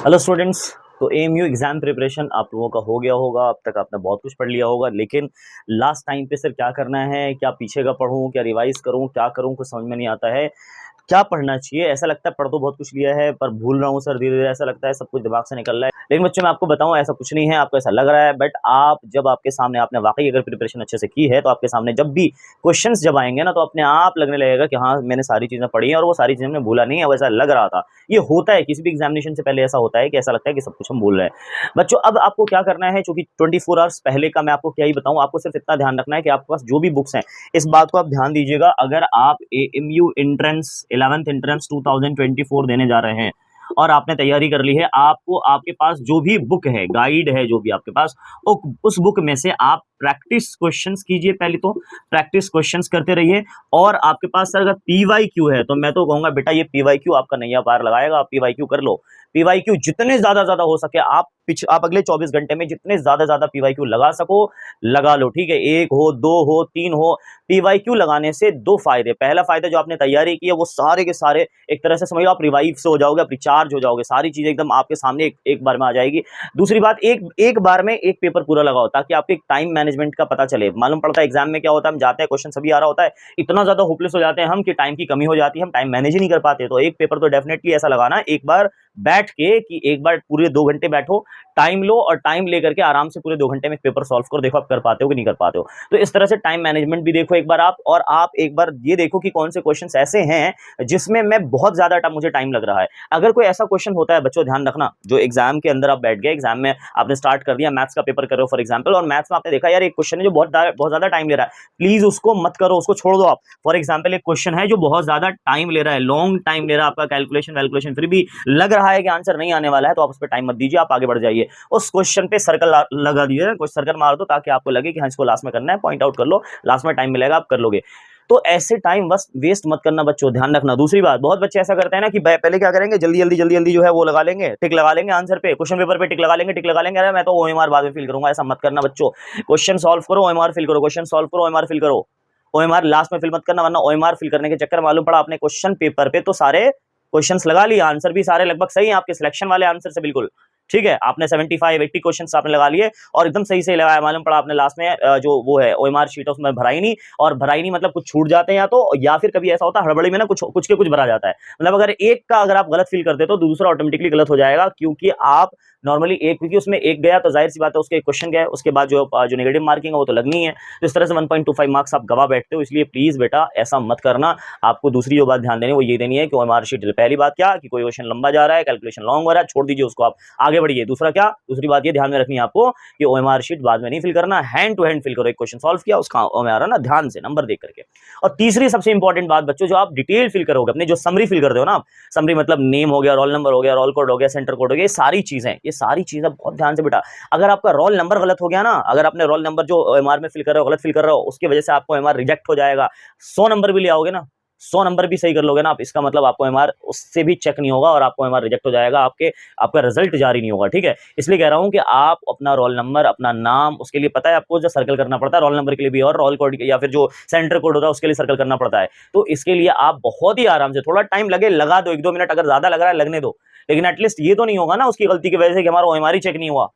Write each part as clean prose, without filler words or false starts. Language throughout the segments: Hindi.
Hello students. तो एएमयू एग्जाम प्रिपरेशन आप लोगों का हो गया होगा। अब तक आपने बहुत कुछ पढ़ लिया होगा, लेकिन लास्ट टाइम पे सर क्या करना है, क्या पीछे का पढूं, क्या रिवाइज करूं, क्या करूं, कुछ समझ में नहीं आता है। क्या पढ़ना चाहिए, ऐसा लगता है पढ़ तो बहुत कुछ लिया है पर भूल रहा हूँ सर, धीरे धीरे ऐसा लगता है सब कुछ दिमाग से निकल रहा है। लेकिन बच्चों मैं आपको बताऊं ऐसा कुछ नहीं है, आपको ऐसा लग रहा है, बट आप जब आपके सामने आपने वाकई अगर प्रिपरेशन अच्छे से की है तो आपके सामने जब भी क्वेश्चंस जब आएंगे ना तो अपने आप लगने लगेगा कि हाँ मैंने सारी चीजें पढ़ी हैं और वो सारी चीजें मैंने भूला नहीं है, वैसा लग रहा था। ये होता है किसी भी एग्जामिनेशन से पहले, ऐसा होता है कि ऐसा लगता है कि सब कुछ हम भूल रहे हैं। बच्चों अब आपको क्या करना है, चूंकि 24 आवर्स पहले का मैं आपको क्या ही बताऊं, आपको सिर्फ इतना ध्यान रखना है कि आपके पास जो भी बुक्स हैं, इस बात को आप ध्यान दीजिएगा। अगर आप एएमयू एंट्रेंस 11th एंट्रेंस 2024 देने जा रहे हैं और आपने तैयारी कर ली है, आपको आपके पास जो भी बुक है, गाइड है जो भी आपके पास, उस बुक में से आप प्रैक्टिस क्वेश्चंस कीजिए। पहले तो प्रैक्टिस क्वेश्चंस करते रहिए। और आपके पास सर अगर पीवाईक्यू है तो मैं तो कहूंगा बेटा ये पीवाईक्यू आपका नैया पार लगाएगा, आप पीवाईक्यू कर लो। पीवाईक्यू जितने ज्यादा हो सके आप अगले 24 घंटे में जितने ज्यादा पीवाईक्यू लगा सको लगा लो, ठीक है। एक हो, दो हो, तीन हो। पीवाईक्यू लगाने से दो फायदे। पहला फायदा, जो आपने तैयारी की है वो सारे के सारे एक तरह से समझो आप रिवाइव से हो जाओगे, आप रिचार्ज हो जाओगे, सारी चीजें एकदम आपके सामने एक बार में आ जाएगी। दूसरी बात, एक बार में एक पेपर पूरा लगाओ ताकि आपके टाइम मैनेजमेंट का पता चले। मालूम पड़ता है एग्जाम में क्या होता है, हम जाते हैं क्वेश्चन सभी आ रहा होता है, इतना ज्यादा होपलेस हो जाते हैं हम कि टाइम की कमी हो जाती है, हम टाइम मैनेज ही नहीं कर पाते। तो एक पेपर तो डेफिनेटली ऐसा लगाना एक बार बैठ के, कि एक बार पूरे 2 घंटे बैठो, टाइम लो और टाइम लेकर के आराम से पूरे 2 घंटे में पेपर सॉल्व करो, देखो आप कर पाते हो कि नहीं कर पाते हो। तो इस तरह से टाइम मैनेजमेंट भी देखो एक बार आप, और आप एक बार ये देखो कि कौन से क्वेश्चंस ऐसे हैं जिसमें मैं बहुत ज्यादा मुझे टाइम लग रहा है। अगर कोई ऐसा क्वेश्चन होता है बच्चों, ध्यान रखना, जो एग्जाम के अंदर आप बैठ गए, एग्जाम में आपने स्टार्ट कर दिया, मैथ्स का पेपर करो फॉर एग्जाम्पल, और मैथ्स में आपने देखा यार एक क्वेश्चन है जो बहुत ज्यादा टाइम ले रहा है, प्लीज उसको मत करो, उसको छोड़ दो आप। फॉर एग्जाम्पल एक क्वेश्चन है जो बहुत ज्यादा टाइम ले रहा है, लॉन्ग टाइम ले रहा है आपका, कैलकुलेशन वैलकुलेशन, फिर भी लग रहा है कि आंसर नहीं आने वाला है, तो आप उस पर टाइम मत दीजिए, आप आगे बढ़ जाइए। उस क्वेश्चन पे सर्कल लगा दीजिए, कुछ सर्कल मार दो ताकि आपको लगे कि हाँ इसको लास्ट में करना है, पॉइंट आउट कर लो, लास्ट में टाइम मिलेगा आप कर लोगे। तो ऐसे टाइम बस वेस्ट मत करना बच्चों, ध्यान रखना। दूसरी बात, बहुत बच्चे ऐसा करते हैं ना कि पहले क्या करेंगे, जल्दी जो है वो लगा लेंगे, टिक लगा लेंगे आंसर पे, क्वेश्चन पेपर पे टिक लगा लेंगे, अरे मैं तो ओएमआर बाद में फिल करूंगा। ऐसा मत करना बच्चों। क्वेश्चन सॉल्व करो, ओएमआर फिल करो, क्वेश्चन सॉल्व करो, ओएमआर फिल करो। ओएमआर लास्ट में फिल मत करना, वरना ओएमआर फिल करने के चक्कर मालूम पड़ा आपने क्वेश्चन पेपर पे तो सारे क्वेश्चंस लगा लिए, आंसर भी सारे लगभग सही हैं आपके सिलेक्शन वाले आंसर से, बिल्कुल ठीक है। आपने 75-80 क्वेश्चंस आपने लगा लिए और एकदम सही से लगाया, मालूम पड़ा आपने लास्ट में जो वो है ओएमआर शीट है उसमें भराई नहीं, और भराई नहीं मतलब कुछ छूट जाते हैं या फिर कभी ऐसा होता है हड़बड़ी में ना कुछ के कुछ भरा जाता है। मतलब अगर एक का अगर आप गलत फिल कर देते हो तो दूसरा ऑटोमेटिकली गलत हो जाएगा, क्योंकि आप नॉर्मली क्योंकि उसमें एक गया तो जाहिर सी बात है उसके एक क्वेश्चन गया, उसके बाद जो नेगेटिव मार्किंग है वो तो लगनी है। तो इस तरह से 1.25 मार्क्स आप गवा बैठते हो, इसलिए प्लीज बेटा ऐसा मत करना। आपको दूसरी जो बात ध्यान देनी वो ये देनी है कि ओएमआर शीट, पहली बात क्या कि कोई क्वेश्चन लंबा जा रहा है, कैलकुलेशन लॉन्ग हो रहा है, छोड़ दीजिए उसको, आप आगे बढ़िए। दूसरा क्या, दूसरी बात ये ध्यान में रखनी है आपको कि ओएमआर शीट बाद में नहीं फिल करना, हैंड टू हैंड फिल करो। एक क्वेश्चन सॉल्व किया उसका ओएमआर ना ध्यान से नंबर देख करके। और तीसरी सबसे इंपॉर्टेंट बात बच्चों, जो आप डिटेल फिल करोगे, अपने जो समरी फिल करते हो ना आप, समरी मतलब नेम हो गया, रोल नंबर हो गया, रोल कोड हो गया, सेंटर कोड हो गया, ये सारी चीजें बहुत ध्यान से बेटा। अगर आपका रोल नंबर गलत हो गया ना, अगर आपने रोल नंबर जो ओएमआर में फिल कर रहे हो गलत फिल कर रहे हो, उसकी वजह से आपको ओएमआर रिजेक्ट हो जाएगा। 100 नंबर भी ले आओगे ना, 100 नंबर भी सही कर लोगे ना आप, इसका मतलब आपको एमआर उससे भी चेक नहीं होगा और आपको एमआर रिजेक्ट हो जाएगा, आपका रिजल्ट जारी नहीं होगा, ठीक है। इसलिए कह रहा हूं कि आप अपना रोल नंबर, अपना नाम, उसके लिए पता है आपको जो सर्कल करना पड़ता है रोल नंबर के लिए भी, और रोल कोड या फिर जो सेंटर कोड होता है उसके लिए सर्कल करना पड़ता है। तो इसके लिए आप बहुत ही आराम से, थोड़ा टाइम लगे लगा दो, 1-2 मिनट, अगर ज्यादा लग रहा है लगने दो, लेकिन एटलीस्ट ये तो नहीं होगा ना उसकी गलती की वजह से कि हमारा ओएमआर ही चेक नहीं हुआ।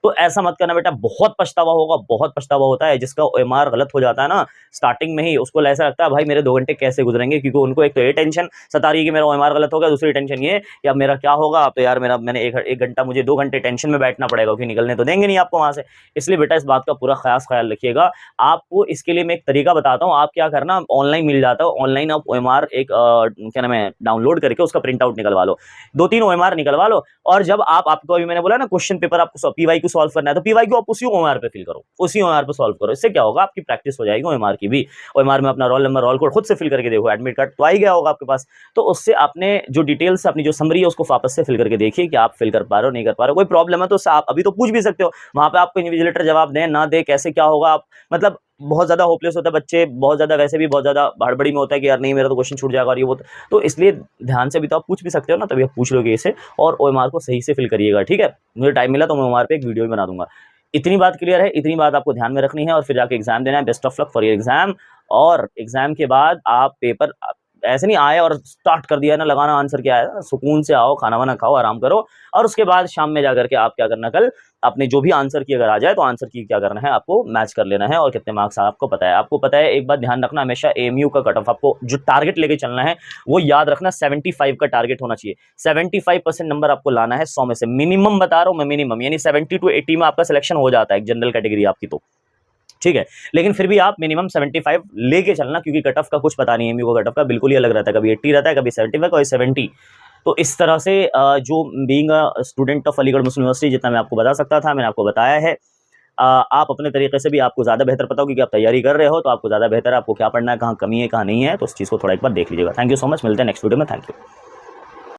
तो ऐसा मत करना बेटा, बहुत पछतावा होगा, बहुत पछतावा होता है। जिसका ओएमआर गलत हो जाता है ना स्टार्टिंग में ही, उसको ऐसा लगता है भाई मेरे 2 घंटे कैसे गुजरेंगे, क्योंकि उनको एक तो ये टेंशन सता रही है कि मेरा ओएमआर गलत हो गया, दूसरी टेंशन ये कि अब मेरा क्या होगा, अब तो यार मैंने एक घंटा, मुझे 2 घंटे टेंशन में बैठना पड़ेगा क्योंकि निकलने तो देंगे नहीं आपको वहां से। इसलिए बेटा इस बात का पूरा खास ख्याल रखिएगा। आपको इसके लिए मैं एक तरीका बताता हूँ, आप क्या करना, ऑनलाइन मिल जाता है, ऑनलाइन आप ओएमआर एक क्या नाम है डाउनलोड करके उसका प्रिंट आउट निकलवा लो, 2-3 ओएमआर निकलवा लो। और जब आपको अभी मैंने बोला ना क्वेश्चन पेपर आपको पीवाईक्यू सॉल्व करना है, तो पीवाईक्यू आप उसी ओएमआर पे फिल करो, उसी ओएमआर पे सॉल्व करो। इससे क्या होगा, आपकी प्रैक्टिस हो जाएगी ओएमआर की भी। ओएमआर में अपना रोल नंबर, रोल कोड खुद से फिल करके देखो, एडमिट कार्ड तो आ ही गया होगा आपके पास, तो उससे आपने जो डिटेल्स, अपनी जो समरी है उसको वापस से फिल करके देखिए कि आप फिल कर पा रहे हो नहीं कर पा रहे हो। कोई प्रॉब्लम है तो आप अभी तो पूछ भी सकते हो वहां पे, आपको इन्विजिलेटर जवाब दे ना दे, कैसे क्या होगा, आप मतलब बहुत ज्यादा होपलेस होता है बच्चे, बहुत ज्यादा वैसे भी बहुत ज्यादा हड़बड़ी में होता है कि यार नहीं मेरा तो क्वेश्चन छूट जाएगा और ये वो, तो इसलिए ध्यान से भी तो आप पूछ भी सकते हो ना, तभी आप पूछ लोगे इसे, और ओएमआर को सही से फिल करिएगा, ठीक है। मुझे टाइम मिला तो मैं ओएमआर पे एक वीडियो भी बना दूंगा। इतनी बात क्लियर है, इतनी बात आपको ध्यान में रखनी है और फिर जाके एग्जाम देना है। Best of luck for your exam. और एग्जाम के बाद आप पेपर ऐसे नहीं आए और स्टार्ट कर दिया ना लगाना आंसर क्या है, सुकून से आओ, खाना वाना खाओ, आराम करो, और उसके बाद शाम में जाकर के आप क्या करना, कल अपने जो भी आंसर की अगर आ जाए तो आंसर की क्या करना है, आपको मैच कर लेना है और कितने मार्क्स आपको पता है। आपको पता है, एक बात ध्यान रखना, हमेशा एएमयू का कट ऑफ आपको जो टारगेट लेके चलना है वो याद रखना, 75 का टारगेट होना चाहिए। 75% नंबर आपको लाना है 100 में से, मिनिमम बता रहा हूं मैं, मिनिमम यानी 70 to 80 में आपका सिलेक्शन हो जाता है जनरल कैटेगरी आपकी तो, ठीक है। लेकिन फिर भी आप मिनिमम 75 लेके चलना, क्योंकि कट ऑफ का कुछ पता नहीं है, एमयू का कट ऑफ का बिल्कुल ही अलग रहता है, कभी 80 रहता है, कभी 75, कभी 70। तो इस तरह से जो being a student of Aligarh Muslim university, जितना मैं आपको बता सकता था मैंने आपको बताया है। आप अपने तरीके से भी, आपको ज़्यादा बेहतर पता हो क्योंकि आप तैयारी कर रहे हो, तो आपको ज़्यादा बेहतर है आपको क्या पढ़ना है, कहाँ कमी है कहाँ नहीं है, तो उस चीज़ को थोड़ा एक बार देख लीजिएगा। थैंक यू सो मच, मिलते हैं नेक्स्ट वीडियो में। Thank you.